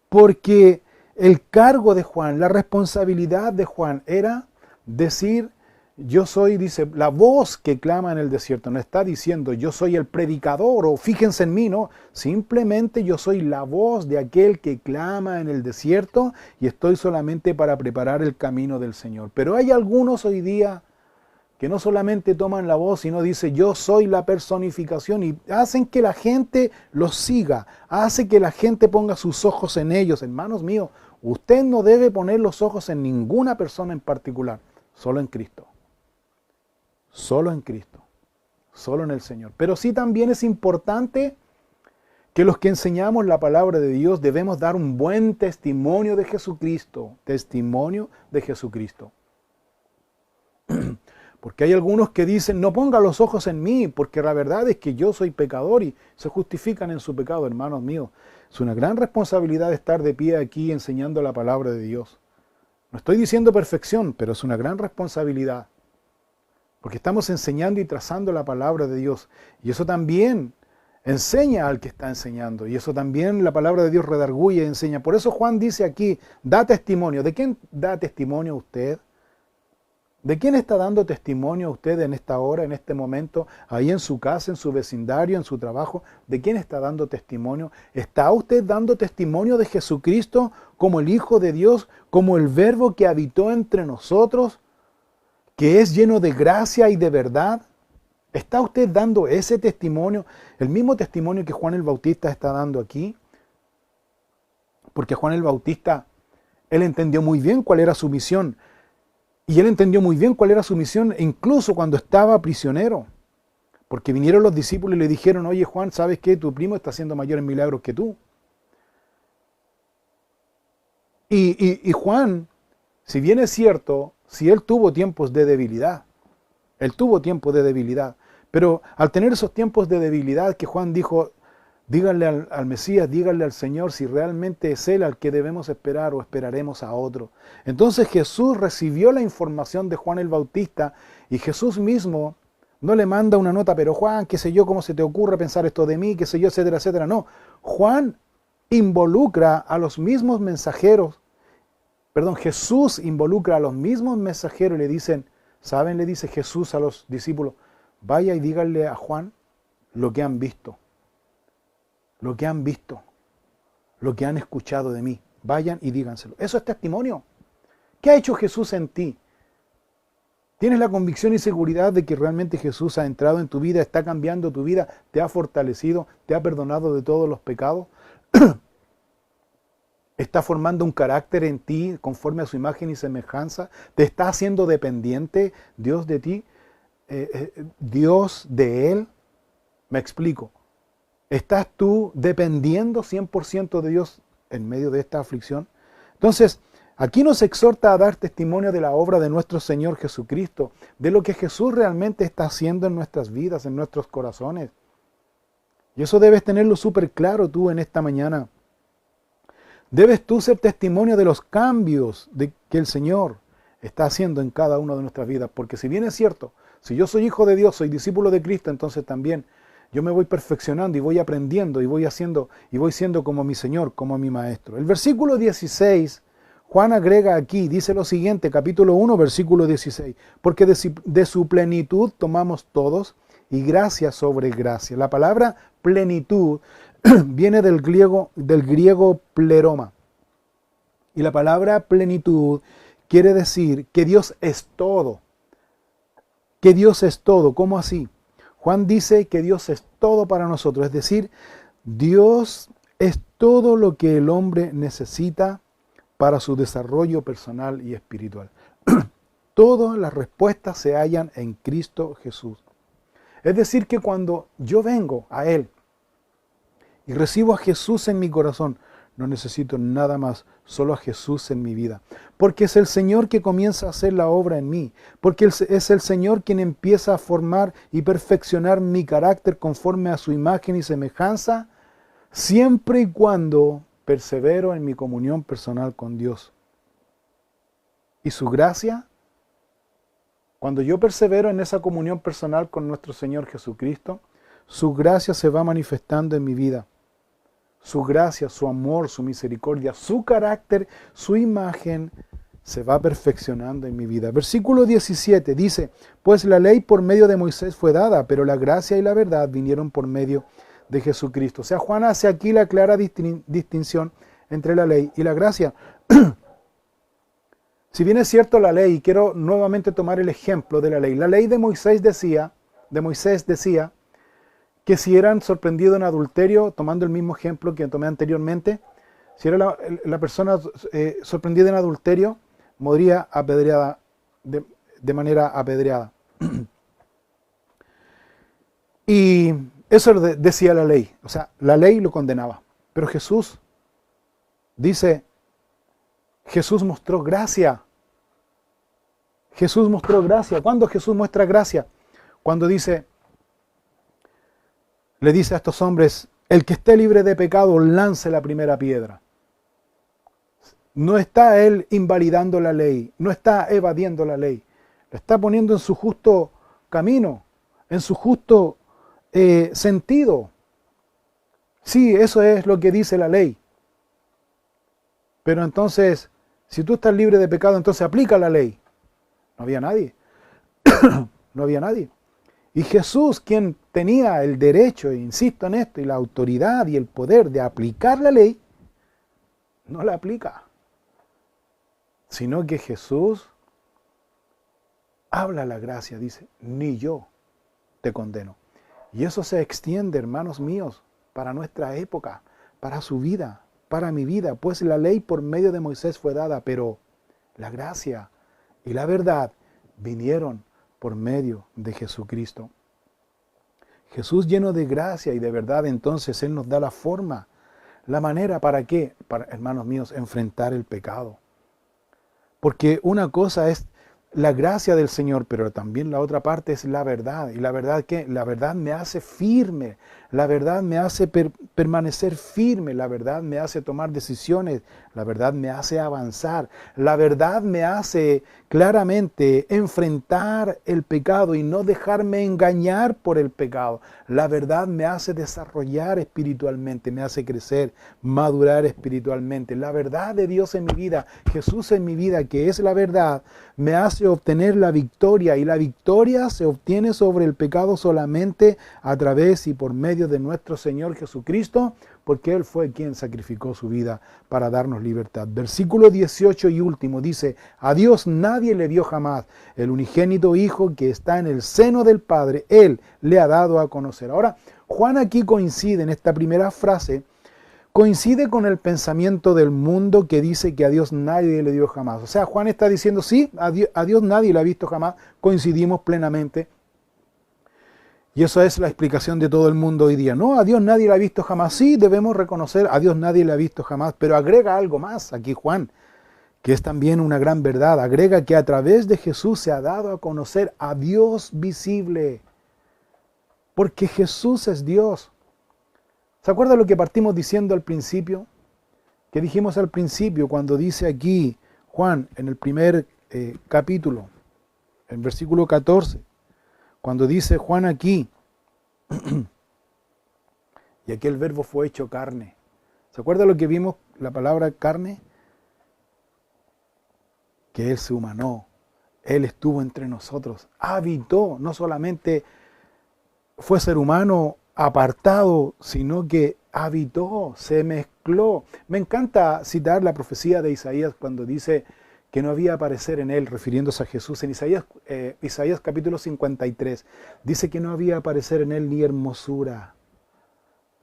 porque el cargo de Juan, la responsabilidad de Juan era decir, yo soy, dice, la voz que clama en el desierto. No está diciendo, yo soy el predicador o fíjense en mí, no. Simplemente yo soy la voz de aquel que clama en el desierto y estoy solamente para preparar el camino del Señor. Pero hay algunos hoy día que no solamente toman la voz, sino dice, yo soy la personificación, y hacen que la gente los siga, hace que la gente ponga sus ojos en ellos. Hermanos míos, usted no debe poner los ojos en ninguna persona en particular, solo en Cristo. Solo en Cristo, solo en el Señor. Pero sí también es importante que los que enseñamos la palabra de Dios debemos dar un buen testimonio de Jesucristo, testimonio de Jesucristo. Porque hay algunos que dicen, no ponga los ojos en mí, porque la verdad es que yo soy pecador, y se justifican en su pecado. Hermanos míos, es una gran responsabilidad estar de pie aquí enseñando la palabra de Dios. No estoy diciendo perfección, pero es una gran responsabilidad. Porque estamos enseñando y trazando la palabra de Dios. Y eso también enseña al que está enseñando. Y eso también la palabra de Dios redarguye y enseña. Por eso Juan dice aquí, da testimonio. ¿De quién da testimonio usted? ¿De quién está dando testimonio usted en esta hora, en este momento, ahí en su casa, en su vecindario, en su trabajo? ¿De quién está dando testimonio? ¿Está usted dando testimonio de Jesucristo como el Hijo de Dios, como el Verbo que habitó entre nosotros, que es lleno de gracia y de verdad? ¿Está usted dando ese testimonio, el mismo testimonio que Juan el Bautista está dando aquí? Porque Juan el Bautista, él entendió muy bien cuál era su misión. Y él entendió muy bien cuál era su misión, incluso cuando estaba prisionero. Porque vinieron los discípulos y le dijeron, oye Juan, ¿sabes qué? Tu primo está haciendo mayores milagros que tú. Y Juan, si bien es cierto, si él tuvo tiempos de debilidad, pero al tener esos tiempos de debilidad que Juan dijo, díganle al Mesías, díganle al Señor si realmente es Él al que debemos esperar o esperaremos a otro. Entonces Jesús recibió la información de Juan el Bautista y Jesús mismo no le manda una nota, pero Juan, qué sé yo, cómo se te ocurre pensar esto de mí, qué sé yo, etcétera, etcétera. No, Juan involucra a los mismos mensajeros, Jesús involucra a los mismos mensajeros y le dicen, ¿saben? Le dice Jesús a los discípulos, vaya y díganle a Juan lo que han visto. Lo que han visto, lo que han escuchado de mí. Vayan y díganselo. Eso es testimonio. ¿Qué ha hecho Jesús en ti? ¿Tienes la convicción y seguridad de que realmente Jesús ha entrado en tu vida, está cambiando tu vida, te ha fortalecido, te ha perdonado de todos los pecados? ¿Está formando un carácter en ti conforme a su imagen y semejanza? ¿Te está haciendo dependiente Dios de ti? ¿Dios de Él? Me explico. ¿Estás tú dependiendo 100% de Dios en medio de esta aflicción? Entonces, aquí nos exhorta a dar testimonio de la obra de nuestro Señor Jesucristo, de lo que Jesús realmente está haciendo en nuestras vidas, en nuestros corazones. Y eso debes tenerlo súper claro tú en esta mañana. Debes tú ser testimonio de los cambios que el Señor está haciendo en cada una de nuestras vidas. Porque si bien es cierto, si yo soy hijo de Dios, soy discípulo de Cristo, entonces también yo me voy perfeccionando y voy aprendiendo y voy haciendo y voy siendo como mi Señor, como mi Maestro. El versículo 16, Juan agrega aquí, dice lo siguiente, capítulo 1, versículo 16. Porque de su plenitud tomamos todos y gracia sobre gracia. La palabra plenitud viene del griego pleroma. Y la palabra plenitud quiere decir que Dios es todo. Que Dios es todo. ¿Cómo así? Juan dice que Dios es todo para nosotros. Es decir, Dios es todo lo que el hombre necesita para su desarrollo personal y espiritual. Todas las respuestas se hallan en Cristo Jesús. Es decir, que cuando yo vengo a Él y recibo a Jesús en mi corazón, no necesito nada más, solo a Jesús en mi vida. Porque es el Señor que comienza a hacer la obra en mí. Porque es el Señor quien empieza a formar y perfeccionar mi carácter conforme a su imagen y semejanza, siempre y cuando persevero en mi comunión personal con Dios. Y su gracia, cuando yo persevero en esa comunión personal con nuestro Señor Jesucristo, su gracia se va manifestando en mi vida. Su gracia, su amor, su misericordia, su carácter, su imagen se va perfeccionando en mi vida. Versículo 17 dice, pues la ley por medio de Moisés fue dada, pero la gracia y la verdad vinieron por medio de Jesucristo. O sea, Juan hace aquí la clara distinción entre la ley y la gracia. Si bien es cierto la ley, quiero nuevamente tomar el ejemplo de la ley. La ley de Moisés decía que si eran sorprendidos en adulterio, tomando el mismo ejemplo que tomé anteriormente, si era la persona sorprendida en adulterio, moriría apedreada, de manera apedreada. Y eso decía la ley, o sea, la ley lo condenaba. Pero Jesús dice, Jesús mostró gracia. Jesús mostró gracia. ¿Cuándo Jesús muestra gracia? Cuando le dice a estos hombres, el que esté libre de pecado, lance la primera piedra. No está él invalidando la ley, no está evadiendo la ley. La está poniendo en su justo camino, en su justo sentido. Sí, eso es lo que dice la ley. Pero entonces, si tú estás libre de pecado, entonces aplica la ley. No había nadie. No había nadie. Y Jesús, quien tenía el derecho, e insisto en esto, y la autoridad y el poder de aplicar la ley, no la aplica. Sino que Jesús habla la gracia, dice, ni yo te condeno. Y eso se extiende, hermanos míos, para nuestra época, para su vida, para mi vida. Pues la ley por medio de Moisés fue dada, pero la gracia y la verdad vinieron por medio de Jesucristo. Jesús lleno de gracia y de verdad, entonces Él nos da la forma, la manera para qué, para, hermanos míos, enfrentar el pecado. Porque una cosa es la gracia del Señor, pero también la otra parte es la verdad. ¿Y la verdad qué? La verdad me hace firme, la verdad me hace permanecer firme, la verdad me hace tomar decisiones, la verdad me hace avanzar, la verdad me hace claramente enfrentar el pecado y no dejarme engañar por el pecado. La verdad me hace desarrollar espiritualmente, me hace crecer, madurar espiritualmente. La verdad de Dios en mi vida, Jesús en mi vida, que es la verdad, me hace obtener la victoria, y la victoria se obtiene sobre el pecado solamente a través y por medio de nuestro Señor Jesucristo, porque Él fue quien sacrificó su vida para darnos libertad. Versículo 18 y último dice, a Dios nadie le dio jamás, el unigénito Hijo que está en el seno del Padre, Él le ha dado a conocer. Ahora, Juan aquí coincide en esta primera frase, coincide con el pensamiento del mundo que dice que a Dios nadie le dio jamás. O sea, Juan está diciendo, sí, a Dios nadie le ha visto jamás, coincidimos plenamente. Y eso es la explicación de todo el mundo hoy día. No, a Dios nadie le ha visto jamás. Sí, debemos reconocer, a Dios nadie le ha visto jamás, pero agrega algo más aquí Juan, que es también una gran verdad. Agrega que a través de Jesús se ha dado a conocer a Dios visible, porque Jesús es Dios. ¿Se acuerda lo que partimos diciendo al principio? ¿Qué dijimos al principio cuando dice aquí Juan en el primer capítulo, en versículo 14, cuando dice Juan aquí, y aquel verbo fue hecho carne? ¿Se acuerda lo que vimos, la palabra carne? Que Él se humanó, Él estuvo entre nosotros, habitó, no solamente fue ser humano apartado, sino que habitó, se mezcló. Me encanta citar la profecía de Isaías cuando dice que no había aparecer en Él, refiriéndose a Jesús. En Isaías capítulo 53, dice que no había aparecer en Él ni hermosura.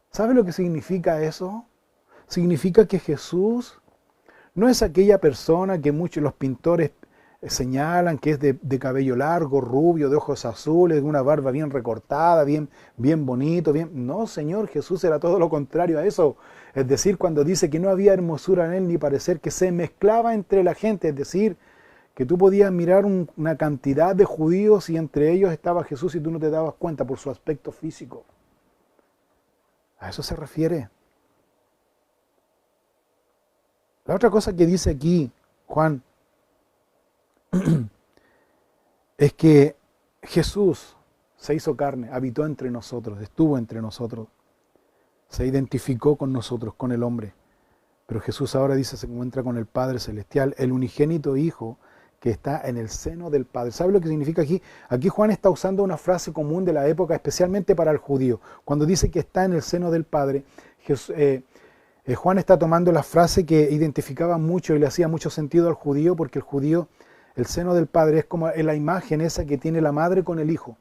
¿Sabe lo que significa eso? Significa que Jesús no es aquella persona que muchos los pintores señalan que es de cabello largo, rubio, de ojos azules, de una barba bien recortada, bien bonito, bien. No, Señor, Jesús era todo lo contrario a eso. Es decir, cuando dice que no había hermosura en Él ni parecer, que se mezclaba entre la gente, es decir, que tú podías mirar una cantidad de judíos y entre ellos estaba Jesús y tú no te dabas cuenta por su aspecto físico. A eso se refiere. La otra cosa que dice aquí Juan es que Jesús se hizo carne, habitó entre nosotros, estuvo entre nosotros, se identificó con nosotros, con el hombre. Pero Jesús ahora dice se encuentra con el Padre Celestial, el unigénito Hijo que está en el seno del Padre. ¿Sabe lo que significa aquí? Aquí Juan está usando una frase común de la época, especialmente para el judío. Cuando dice que está en el seno del Padre, Juan está tomando la frase que identificaba mucho y le hacía mucho sentido al judío, porque el judío, el seno del Padre es como la imagen esa que tiene la madre con el hijo.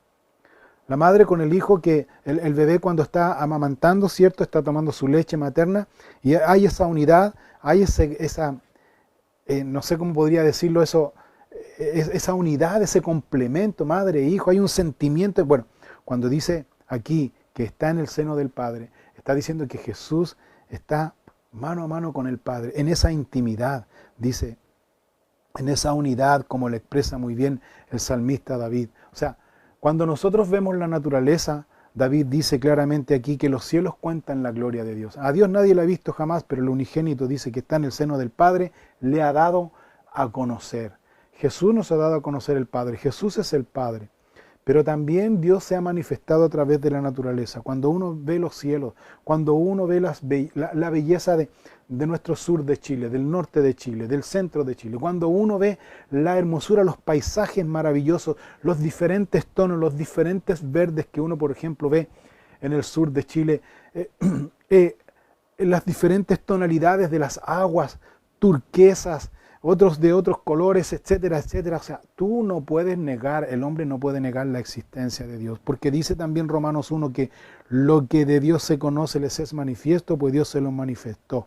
La madre con el hijo, que el bebé cuando está amamantando, ¿cierto? Está tomando su leche materna y hay esa unidad, hay no sé cómo podría decirlo eso, esa unidad, ese complemento, madre e hijo, hay un sentimiento. Bueno, cuando dice aquí que está en el seno del Padre, está diciendo que Jesús está mano a mano con el Padre, en esa intimidad, dice, en esa unidad, como le expresa muy bien el salmista David. O sea, cuando nosotros vemos la naturaleza, David dice claramente aquí que los cielos cuentan la gloria de Dios. A Dios nadie lo ha visto jamás, pero el unigénito dice que está en el seno del Padre, le ha dado a conocer. Jesús nos ha dado a conocer el Padre, Jesús es el Padre. Pero también Dios se ha manifestado a través de la naturaleza. Cuando uno ve los cielos, cuando uno ve la belleza de nuestro sur de Chile, del norte de Chile, del centro de Chile, cuando uno ve la hermosura, los paisajes maravillosos, los diferentes tonos, los diferentes verdes que uno, por ejemplo, ve en el sur de Chile, las diferentes tonalidades de las aguas turquesas, otros de otros colores, etcétera, etcétera. O sea, tú no puedes negar, el hombre no puede negar la existencia de Dios, porque dice también Romanos 1 que lo que de Dios se conoce les es manifiesto, pues Dios se lo manifestó.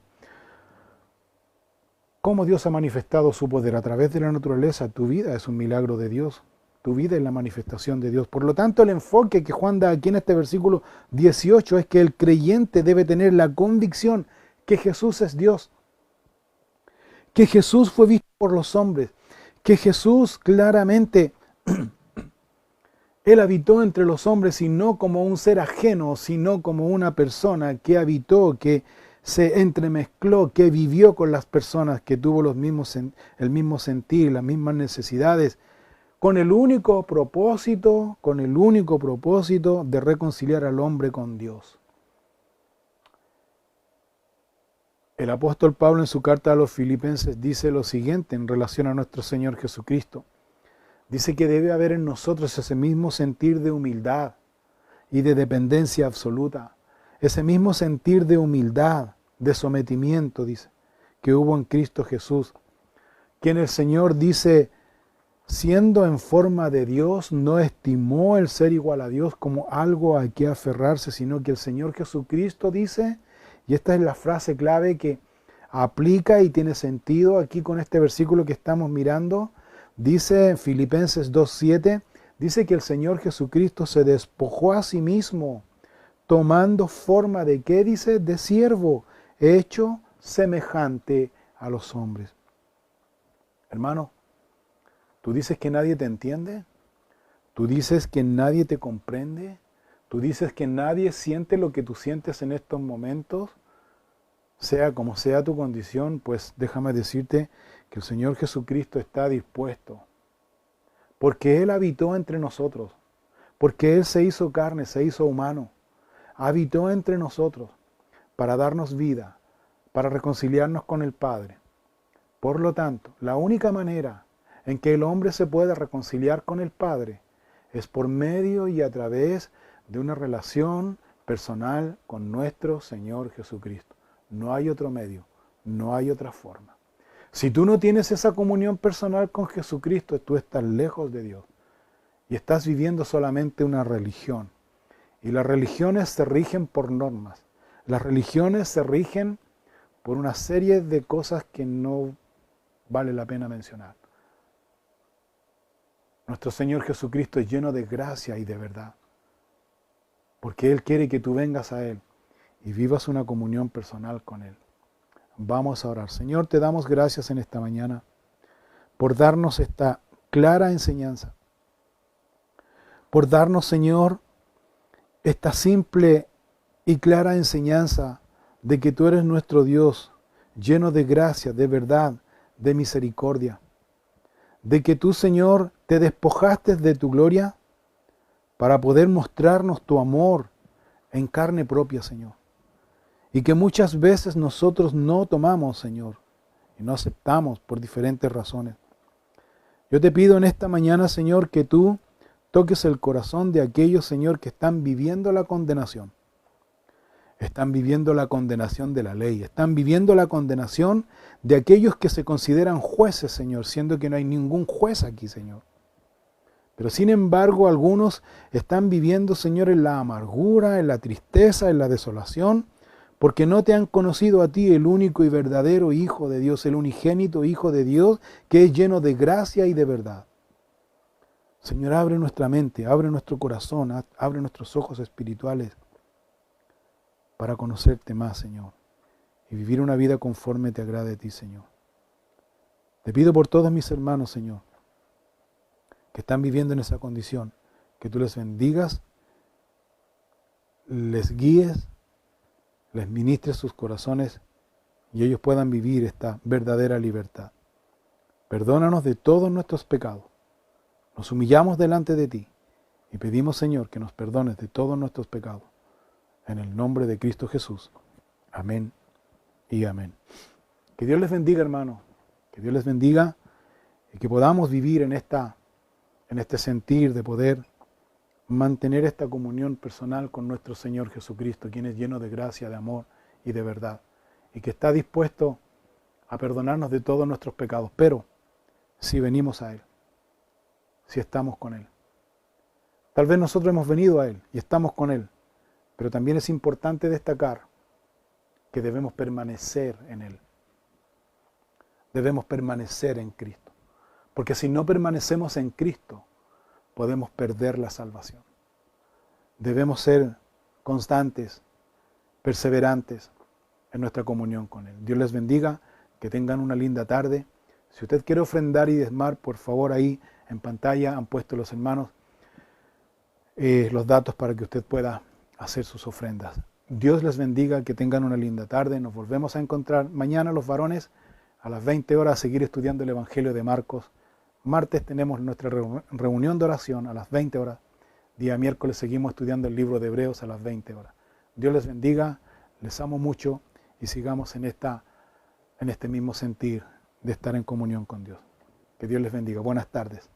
¿Cómo Dios ha manifestado su poder? A través de la naturaleza. Tu vida es un milagro de Dios, tu vida es la manifestación de Dios. Por lo tanto, el enfoque que Juan da aquí en este versículo 18 es que el creyente debe tener la convicción que Jesús es Dios, que Jesús fue visto por los hombres, que Jesús claramente, Él habitó entre los hombres y no como un ser ajeno, sino como una persona que habitó, que se entremezcló, que vivió con las personas, que tuvo el mismo sentir, las mismas necesidades, con el único propósito de reconciliar al hombre con Dios. El apóstol Pablo en su carta a los Filipenses dice lo siguiente en relación a nuestro Señor Jesucristo. Dice que debe haber en nosotros ese mismo sentir de humildad y de dependencia absoluta. Ese mismo sentir de humildad, de sometimiento, dice, que hubo en Cristo Jesús. Quien el Señor dice, siendo en forma de Dios, no estimó el ser igual a Dios como algo a que aferrarse, sino que el Señor Jesucristo dice, y esta es la frase clave que aplica y tiene sentido aquí con este versículo que estamos mirando, dice en Filipenses 2:7, dice que el Señor Jesucristo se despojó a sí mismo, tomando forma de, ¿qué dice? De siervo, hecho semejante a los hombres. Hermano, ¿tú dices que nadie te entiende? ¿Tú dices que nadie te comprende? Tú dices que nadie siente lo que tú sientes en estos momentos, sea como sea tu condición, pues déjame decirte que el Señor Jesucristo está dispuesto, porque Él habitó entre nosotros, porque Él se hizo carne, se hizo humano, habitó entre nosotros para darnos vida, para reconciliarnos con el Padre. Por lo tanto, la única manera en que el hombre se puede reconciliar con el Padre es por medio y a través de una relación personal con nuestro Señor Jesucristo. No hay otro medio, no hay otra forma. Si tú no tienes esa comunión personal con Jesucristo, tú estás lejos de Dios y estás viviendo solamente una religión. Y las religiones se rigen por normas. Las religiones se rigen por una serie de cosas que no vale la pena mencionar. Nuestro Señor Jesucristo es lleno de gracia y de verdad, porque Él quiere que tú vengas a Él y vivas una comunión personal con Él. Vamos a orar. Señor, te damos gracias en esta mañana por darnos esta clara enseñanza, por darnos, Señor, esta simple y clara enseñanza de que tú eres nuestro Dios, lleno de gracia, de verdad, de misericordia, de que tú, Señor, te despojaste de tu gloria para poder mostrarnos tu amor en carne propia, Señor. Y que muchas veces nosotros no tomamos, Señor, y no aceptamos por diferentes razones. Yo te pido en esta mañana, Señor, que tú toques el corazón de aquellos, Señor, que están viviendo la condenación. Están viviendo la condenación de la ley. Están viviendo la condenación de aquellos que se consideran jueces, Señor, siendo que no hay ningún juez aquí, Señor. Pero sin embargo, algunos están viviendo, Señor, en la amargura, en la tristeza, en la desolación, porque no te han conocido a ti, el único y verdadero Hijo de Dios, el unigénito Hijo de Dios, que es lleno de gracia y de verdad. Señor, abre nuestra mente, abre nuestro corazón, abre nuestros ojos espirituales para conocerte más, Señor, y vivir una vida conforme te agrade a ti, Señor. Te pido por todos mis hermanos, Señor, que están viviendo en esa condición, que tú les bendigas, les guíes, les ministres sus corazones y ellos puedan vivir esta verdadera libertad. Perdónanos de todos nuestros pecados. Nos humillamos delante de ti y pedimos, Señor, que nos perdones de todos nuestros pecados. En el nombre de Cristo Jesús. Amén y amén. Que Dios les bendiga, hermanos. Que Dios les bendiga y que podamos vivir en este sentir de poder mantener esta comunión personal con nuestro Señor Jesucristo, quien es lleno de gracia, de amor y de verdad, y que está dispuesto a perdonarnos de todos nuestros pecados, pero si venimos a Él, si estamos con Él. Tal vez nosotros hemos venido a Él y estamos con Él, pero también es importante destacar que debemos permanecer en Él. Debemos permanecer en Cristo, porque si no permanecemos en Cristo, podemos perder la salvación. Debemos ser constantes, perseverantes en nuestra comunión con Él. Dios les bendiga, que tengan una linda tarde. Si usted quiere ofrendar y diezmar, por favor, ahí en pantalla han puesto los hermanos los datos para que usted pueda hacer sus ofrendas. Dios les bendiga, que tengan una linda tarde. Nos volvemos a encontrar mañana los varones a las 20 horas a seguir estudiando el Evangelio de Marcos. Martes tenemos nuestra reunión de oración a las 20 horas. Día miércoles seguimos estudiando el libro de Hebreos a las 20 horas. Dios les bendiga, les amo mucho y sigamos en este mismo sentir de estar en comunión con Dios. Que Dios les bendiga. Buenas tardes.